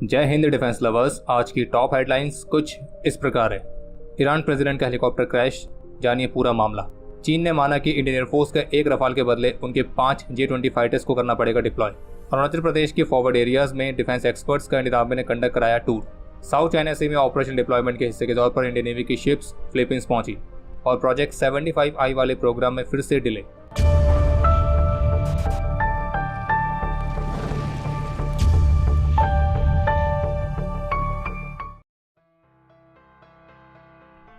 जय Hind defence lovers. आज की टॉप हेडलाइंस कुछ इस प्रकार है। ईरान प्रेसिडेंट का हेलीकॉप्टर क्रैश, जानिए पूरा मामला। चीन ने माना कि इंडियन एयरफोर्स का एक रफाल के बदले उनके 5 J-20 फाइटर्स को करना पड़ेगा डिप्लॉय। अरुणाचल प्रदेश के फॉरवर्ड एरियाज में डिफेंस एक्सपर्ट्स का इंडियन आर्मी ने कंडक्ट कराया टूर। साउथ चाइना सी में ऑपरेशन डिप्लॉयमेंट के हिस्से के तौर पर इंडियन नेवी की शिप्स फिलीपींस पहुंची और प्रोजेक्ट 75I वाले प्रोग्राम में फिर से डिले।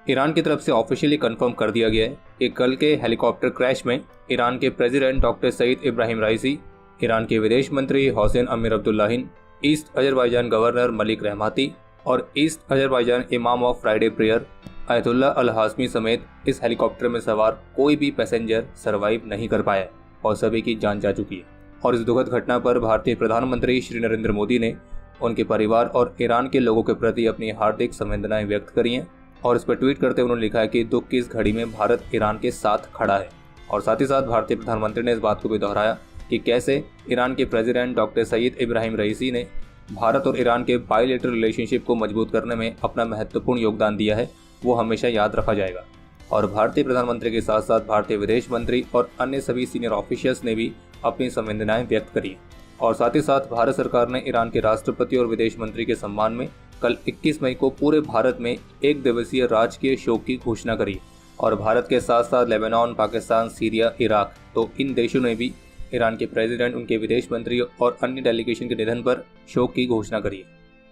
ईरान की तरफ से ऑफिशियली कंफर्म कर दिया गया है कि कल के हेलीकॉप्टर क्रैश में ईरान के president doctor Saeed Ibrahim राइसी, Iran के विदेश मंत्री हुसैन अमीर अब्दुल्लाहिन, ईस्ट अजरबैजान गवर्नर मलिक रहमाती और ईस्ट अजरबैजान इमाम ऑफ फ्राइडे प्रेयर आयतुल्लाह अल हाशमी समेत इस हेलीकॉप्टर में सवार कोई भी पैसेंजर सर्वाइव नहीं कर पाया और सभी की जान जा चुकी है। और इस दुखद घटना पर भारतीय प्रधानमंत्री श्री नरेंद्र मोदी ने उनके परिवार और ईरान के लोगों के प्रति अपनी हार्दिक संवेदनाएं व्यक्त करी हैं और इस पर ट्वीट करते हुए उन्होंने लिखा है कि दुख की इस घड़ी में भारत ईरान के साथ खड़ा है। और साथ ही साथ भारतीय प्रधानमंत्री ने इस बात को भी दोहराया कि कैसे ईरान के प्रेसिडेंट डॉक्टर सईद इब्राहिम रईसी ने भारत और ईरान के बायलैटरल रिलेशनशिप को मजबूत करने में अपना महत्वपूर्ण योगदान दिया है, वो हमेशा याद रखा जाएगा। और भारतीय प्रधानमंत्री के साथ साथ भारतीय विदेश मंत्री और अन्य सभी सीनियर ऑफिशियल्स ने भी अपनी संवेदनाएं व्यक्त करी। और साथ ही साथ भारत सरकार ने ईरान के राष्ट्रपति और विदेश मंत्री के सम्मान में कल 21 मई को पूरे भारत में एक दिवसीय राजकीय शोक की घोषणा करी। और भारत के साथ साथ लेबनान, पाकिस्तान, सीरिया, इराक, तो इन देशों ने भी ईरान के प्रेसिडेंट, उनके विदेश मंत्री और अन्य डेलीगेशन के निधन पर शोक की घोषणा करी।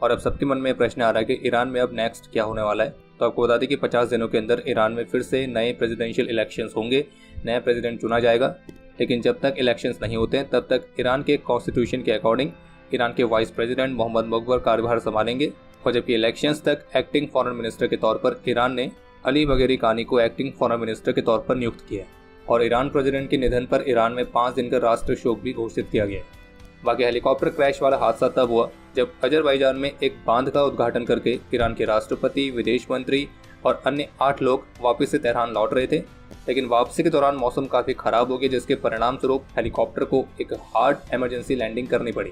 और अब सबके मन में प्रश्न आ रहा है कि ईरान में अब नेक्स्ट क्या होने वाला है। तो आपको बता दें कि 50 दिनों के अंदर ईरान में फिर से नए प्रेसिडेंशियल इलेक्शंस होंगे, नया प्रेसिडेंट चुना जाएगा। लेकिन जब तक इलेक्शंस नहीं होते हैं तब तक ईरान के कॉन्स्टिट्यूशन के अकॉर्डिंग ईरान के वाइस प्रेसिडेंट मोहम्मद मुग़व्वर कार्यभार संभालेंगे। और जबकि इलेक्शंस तक एक्टिंग फॉरेन मिनिस्टर के तौर पर ईरान ने अली बगेरी कानी को एक्टिंग फॉरेन मिनिस्टर के तौर पर नियुक्त किया है। और ईरान प्रेसिडेंट के निधन पर ईरान में 5 दिन का राष्ट्र शोक भी घोषित किया गया है। बाकी हेलीकॉप्टर क्रैश वाला हादसा तब हुआ जब अजरबैजान में एक बांध का उद्घाटन करके ईरान के राष्ट्रपति, विदेश मंत्री और अन्य 8 लोग वापस से तेहरान लौट रहे थे। लेकिन वापसी के दौरान मौसम काफ़ी खराब हो गया, जिसके परिणाम स्वरूप हेलीकॉप्टर को एक हार्ड इमरजेंसी लैंडिंग करनी पड़ी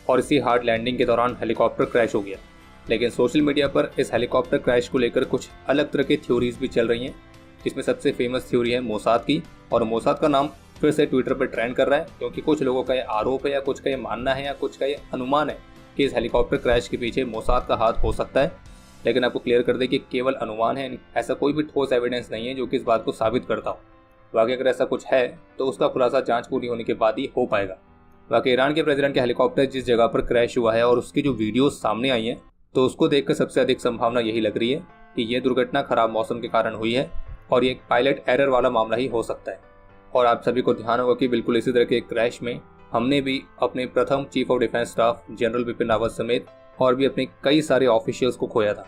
और इसी हार्ड लैंडिंग के दौरान हेलीकॉप्टर क्रैश हो गया। लेकिन सोशल मीडिया पर इस हेलीकॉप्टर क्रैश को लेकर कुछ अलग तरह की थ्योरीज भी चल रही हैं, जिसमें सबसे फेमस थ्योरी है मोसाद की। और मोसाद का नाम फिर से ट्विटर पर ट्रेंड कर रहा है क्योंकि कुछ लोगों का ये आरोप है या कुछ का ये मानना है या कुछ का ये अनुमान है कि इस हेलीकॉप्टर क्रैश के पीछे मोसाद का हाथ हो सकता है। लेकिन आपको क्लियर कर दें कि केवल अनुमान है, ऐसा कोई भी ठोस एविडेंस नहीं है जो कि इस बात को साबित करता हो। बाकी अगर ऐसा कुछ है तो उसका खुलासा जांच पूरी होने के बाद ही हो पाएगा। बाकी ईरान के प्रेसिडेंट का हेलीकॉप्टर जिस जगह पर क्रैश हुआ है और उसकी जो वीडियोज सामने आई हैं तो उसको देखकर सबसे अधिक संभावना यही लग रही है कि यह दुर्घटना खराब मौसम के कारण हुई है और ये एक पायलट एरर वाला मामला ही हो सकता है। और आप सभी को ध्यान होगा कि बिल्कुल इसी तरह के क्रैश में हमने भी अपने प्रथम chief of defence staff general Bipin Rawat समेत और भी अपने कई सारे ऑफिशियल्स को खोया था।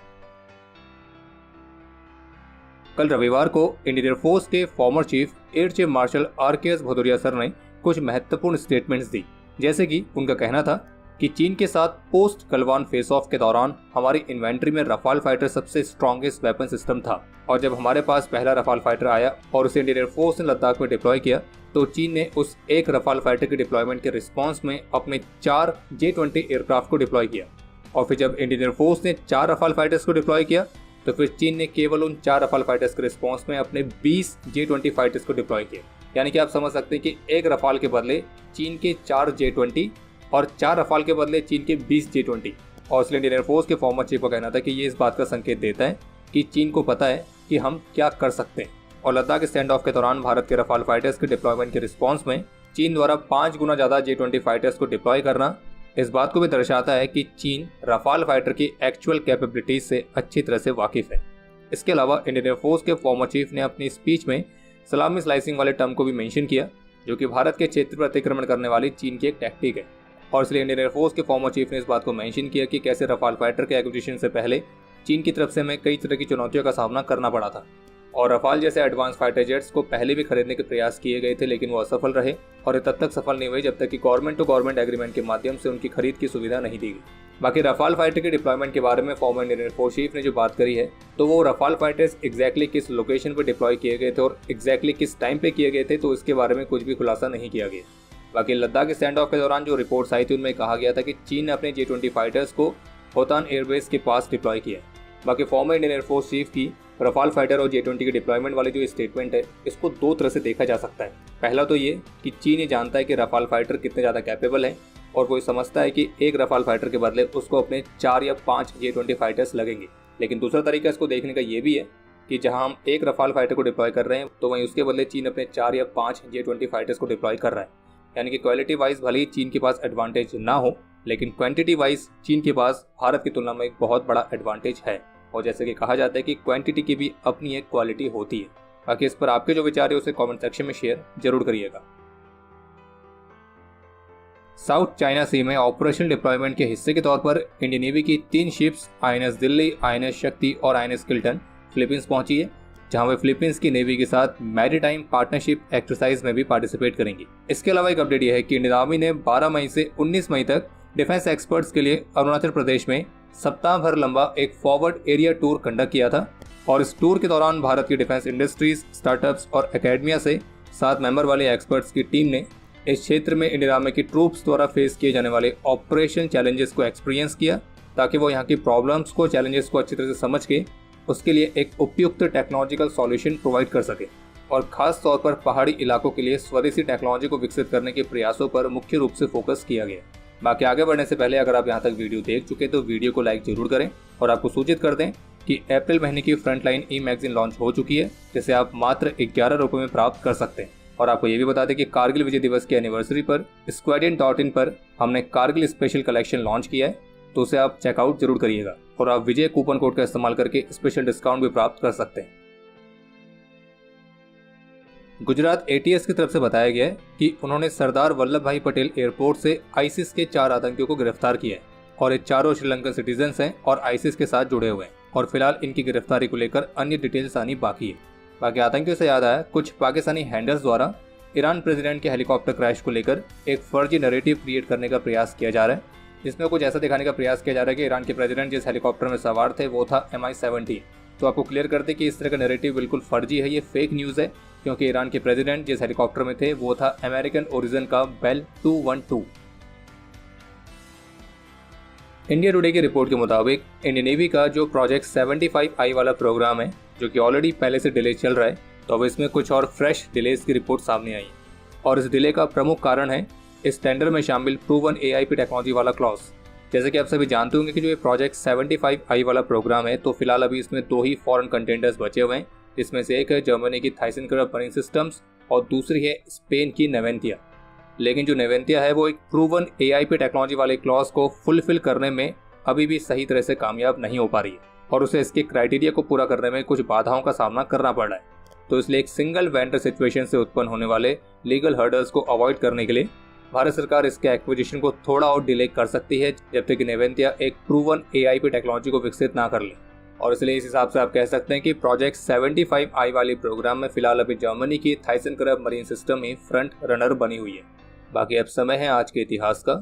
कल रविवार को इंडियन एयरफोर्स के former chief air chief marshal RKS Bhadauria sir ने कुछ महत्वपूर्ण स्टेटमेंट्स दी। जैसे कि उनका कहना था कि चीन के साथ पोस्ट गलवान फेस ऑफ के दौरान हमारी इन्वेंट्री में रफाल फाइटर सबसे स्ट्रॉन्गेस्ट वेपन सिस्टम था और जब हमारे पास पहला रफाल फाइटर आया और उसे इंडियन एयरफोर्स ने लद्दाख में डिप्लॉय किया तो चीन ने उस एक रफाल फाइटर के डिप्लॉयमेंट के रिस्पॉन्स में अपने 4 J-20 एयरक्राफ्ट को डिप्लॉय किया। और फिर जब इंडियन एयरफोर्स ने 4 रफाल फाइटर्स को डिप्लॉय किया तो फिर चीन ने केवल उन 4 रफाल फाइटर्स के रिस्पॉन्स में अपने 20 J-20 फाइटर्स को डिप्लॉय किया। यानी कि आप समझ सकते हैं कि एक रफाल के बदले चीन के 4 J-20 और 4 रफाल के बदले चीन के 20 J-20। और इसलिए इंडियन एयरफोर्स के फॉर्मर चीफ का कहना था कि ये इस बात का संकेत देता है कि चीन को पता है कि हम क्या कर सकते हैं। और लद्दाख स्टैंड ऑफ के दौरान भारत के रफाल फाइटर्स के डिप्लॉयमेंट के रिस्पॉन्स में चीन द्वारा 5 गुना ज़्यादा J-20 फाइटर्स को डिप्लॉय करना इस बात को भी दर्शाता है कि चीन रफाल फाइटर की एक्चुअल कैपेबिलिटीज से अच्छी तरह से वाकिफ है। इसके अलावा इंडियन एयरफोर्स के फॉर्मर चीफ ने अपनी स्पीच में सलामी स्लाइसिंग वाले टर्म को भी मेंशन किया, जो कि भारत के क्षेत्र पर अतिक्रमण करने वाली चीन की एक टैक्टिक है। और इसलिए इंडियन एयरफोर्स के फॉर्मर चीफ ने इस बात को मेंशन किया कि कैसे रफाल फाइटर के एक्विजिशन से पहले चीन की तरफ से हमें कई तरह की चुनौतियों का सामना करना पड़ा था। और रफाल जैसे एडवांस फाइटर जेट्स को पहले भी खरीदने के प्रयास किए गए थे, लेकिन वो असफल रहे और ये तब तक सफल नहीं हुए जब तक कि गवर्नमेंट टू गवर्नमेंट एग्रीमेंट के माध्यम से उनकी खरीद की सुविधा नहीं दी गई। बाकी रफाल फाइटर के डिप्लॉयमेंट के बारे में फॉर्मर इंडियन एयरफोर्स चीफ ने जो बात करी है तो वो रफाल फाइटर्स एग्जैक्टली किस लोकेशन पर डिप्लॉय किए गए थे और एग्जैक्टली किस टाइम पे किए गए थे तो इसके बारे में कुछ भी खुलासा नहीं किया गया। बाकी लद्दाख स्टैंड ऑफ के दौरान जो रिपोर्ट्स आई थी उनमें कहा गया था कि चीन ने अपने J-20 फाइटर्स को होतान एयरबेस के पास डिप्लॉय किया है। बाकी फॉर्मर इंडियन एयरफोर्स चीफ की रफाल फाइटर और J-20 के डिप्लॉयमेंट वाली जो स्टेटमेंट है, इसको दो तरह से देखा जा सकता है। पहला तो ये कि चीन ये जानता है कि रफाल फाइटर कितने ज़्यादा कैपेबल हैं और वो समझता है कि एक रफाल फाइटर के बदले उसको अपने 4 या 5 J-20 फाइटर्स लगेंगे। लेकिन दूसरा तरीका इसको देखने का ये भी है कि जहां हम एक रफाल फाइटर को डिप्लॉय कर रहे हैं तो वहीं उसके बदले चीन अपने 4 या 5 J-20 फाइटर्स को डिप्लॉय कर रहा है। यानी कि क्वालिटी वाइज भले ही चीन के पास एडवांटेज ना हो, लेकिन क्वांटिटी वाइज चीन के पास भारत की तुलना में एक बहुत बड़ा एडवांटेज है। और जैसे कि कहा जाता है कि क्वांटिटी की भी अपनी एक क्वालिटी होती है। बाकी इस पर आपके जो विचार है उसे कमेंट सेक्शन में शेयर जरूर करिएगा। साउथ चाइना सी में ऑपरेशनल डिप्लॉयमेंट के हिस्से के तौर पर इंडियन नेवी की 3 शिप्स INS दिल्ली, INS शक्ति और INS किल्टन फिलीपींस पहुंची है, जहां वे फिलीपींस की नेवी के साथ मैरीटाइम पार्टनरशिप एक्सरसाइज में भी पार्टिसिपेट करेंगी। इसके अलावा एक अपडेट यह है कि इंडियन आर्मी ने 12 मई से 19 मई तक डिफेंस एक्सपर्ट्स के लिए अरुणाचल प्रदेश में सप्ताह भर लंबा एक फॉरवर्ड एरिया टूर कंडक्ट किया था। और इस टूर के दौरान भारत की डिफेंस इंडस्ट्रीज, स्टार्टअप्स और एकेडमिया से 7 मेंबर वाले एक्सपर्ट्स की टीम ने इस क्षेत्र में इंडियन आर्मी की ट्रूप्स द्वारा फेस किए जाने वाले ऑपरेशन चैलेंजेस को एक्सपीरियंस किया, ताकि वो यहाँ की प्रॉब्लम्स को, चैलेंजेस को अच्छी तरह से समझ के उसके लिए एक उपयुक्त टेक्नोलॉजिकल सॉल्यूशन प्रोवाइड कर सके। और खास तौर पर पहाड़ी इलाकों के लिए स्वदेशी टेक्नोलॉजी को विकसित करने के प्रयासों पर मुख्य रूप से फोकस किया गया। बाकी आगे बढ़ने से पहले अगर आप यहाँ तक वीडियो देख चुके तो वीडियो को लाइक जरूर करें और आपको सूचित कर दें कि अप्रैल महीने की फ्रंटलाइन ई-मैगजीन लॉन्च हो चुकी है, जिसे आप मात्र 11 रुपये में प्राप्त कर सकते हैं। और आपको ये भी बता दें कि कारगिल विजय दिवस की एनिवर्सरी पर squadron.in पर हमने कारगिल स्पेशल कलेक्शन लॉन्च किया है, तो उसे आप चेकआउट जरूर करिएगा और आप विजय कूपन कोड का इस्तेमाल करके स्पेशल डिस्काउंट भी प्राप्त कर सकते हैं। गुजरात ATS की तरफ से बताया गया है कि उन्होंने सरदार वल्लभ भाई पटेल एयरपोर्ट से आईसिस के 4 आतंकियों को गिरफ्तार किया है और ये चारों श्रीलंकन सिटीजन्स हैं और आईसिस के साथ जुड़े हुए हैं और फिलहाल इनकी गिरफ्तारी को लेकर अन्य डिटेल्स आनी बाकी है। बाकी आतंकियों से याद आया, कुछ पाकिस्तानी हैंडल्स द्वारा ईरान प्रेसिडेंट के हेलीकॉप्टर क्रैश को लेकर एक फर्जी नैरेटिव क्रिएट करने का प्रयास किया जा रहा है, जिसमें कुछ ऐसा दिखाने का प्रयास किया जा रहा है कि ईरान के प्रेसिडेंट जिस हेलीकॉप्टर में सवार थे वो था MI-17। तो आपको क्लियर कर दें कि इस तरह का नैरेटिव बिल्कुल फर्जी है, ये फेक न्यूज़ है, क्योंकि ईरान के प्रेसिडेंट जिस हेलीकॉप्टर में थे वो था अमेरिकन ओरिजिन का बेल 212। इंडिया टुडे की रिपोर्ट के मुताबिक इंडियन नेवी का जो प्रोजेक्ट 75I वाला प्रोग्राम है, जो कि ऑलरेडी पहले से डिले चल रहा है, तो अब इसमें कुछ और फ्रेश डिलेज की रिपोर्ट सामने आई है। और इस डिले का प्रमुख कारण है इस टेंडर में शामिल प्रूवन AIP टेक्नोलॉजी वाला क्लॉज। जैसे कि आप सभी जानते होंगे कि जो ये प्रोजेक्ट 75I वाला प्रोग्राम है, तो फिलहाल अभी इसमें 2 ही फॉरेन कंटेंडर्स बचे हुए हैं, जिसमें से एक है जर्मनी की थाइसेनक्राफ्ट मरीन सिस्टम्स और दूसरी है स्पेन की नेवेंटिया। लेकिन जो नेवेंटिया है वो एक प्रूवन AIP टेक्नोलॉजी वाले क्लॉज को फुलफिल करने में अभी भी सही तरह से कामयाब नहीं हो पा रही है और उसे इसके क्राइटेरिया को पूरा करने में कुछ बाधाओं का सामना करना पड़ रहा है। तो इसलिए एक सिंगल वेंडर सिचुएशन से उत्पन्न होने वाले लीगल हर्डल्स को अवॉइड करने के लिए भारत सरकार इसके एक्विजिशन को थोड़ा और डिले कर सकती है, जब तक कि नेवेंटिया एक प्रूवन AIP टेक्नोलॉजी को विकसित ना कर ले। और इसलिए इस हिसाब से आप कह सकते हैं कि प्रोजेक्ट 75I वाले प्रोग्राम में फिलहाल अभी जर्मनी की थाइसेनक्राफ्ट मरीन सिस्टम ही फ्रंट रनर बनी हुई है। बाकी अब समय है आज के इतिहास का।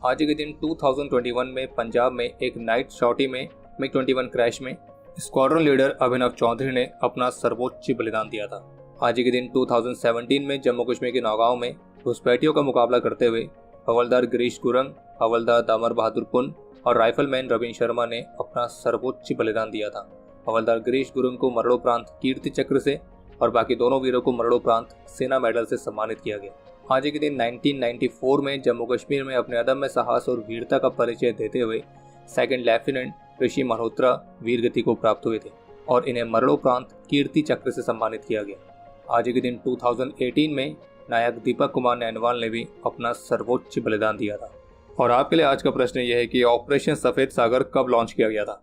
आज के दिन 2021 में पंजाब में एक नाइट शॉटी में MiG-21 क्रैश में स्क्वाड्रन लीडर अभिनव चौधरी ने अपना सर्वोच्च बलिदान दिया था। आज के दिन 2017 में जम्मू कश्मीर के नौगांव में घुसपैठियों का मुकाबला करते हुए हवलदार गिरीश गुरंग, हवलदार दामर बहादुर पुन और राइफलमैन रविन शर्मा ने अपना सर्वोच्च बलिदान दिया था। हवलदार गिरीश गुरंग को मरणोपरांत कीर्ति चक्र से और बाकी दोनों वीरों को मरणोपरांत सेना मेडल से सम्मानित किया गया। आज के दिन 1994 में जम्मू कश्मीर में अपने अदम्य साहस और वीरता का परिचय देते हुए सेकंड लेफ्टिनेंट ऋषि मल्होत्रा वीरगति को प्राप्त हुए थे और इन्हें मरणोपरांत कीर्ति चक्र से सम्मानित किया गया। आज के दिन 2018 में नायक दीपक कुमार नैनवाल ने भी अपना सर्वोच्च बलिदान दिया था। और आपके लिए आज का प्रश्न यह है कि ऑपरेशन सफेद सागर कब लॉन्च किया गया था।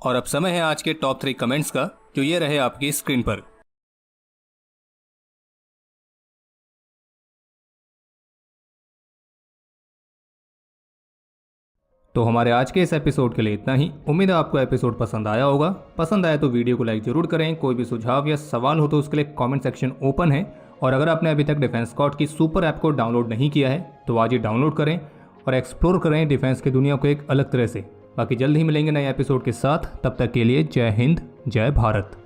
और अब समय है आज के टॉप 3 कमेंट्स का, जो ये रहे आपकी स्क्रीन पर। तो हमारे आज के इस एपिसोड के लिए इतना ही। उम्मीद है आपको एपिसोड पसंद आया होगा। पसंद आया तो वीडियो को लाइक जरूर करें। कोई भी सुझाव या सवाल हो तो उसके लिए कमेंट सेक्शन ओपन है। और अगर आपने अभी तक डिफेंस स्कॉट की सुपर ऐप को डाउनलोड नहीं किया है तो आज ही डाउनलोड करें और एक्सप्लोर करें डिफेंस की दुनिया को एक अलग तरह से। बाकी जल्द ही मिलेंगे नए एपिसोड के साथ। तब तक के लिए जय हिंद, जय भारत।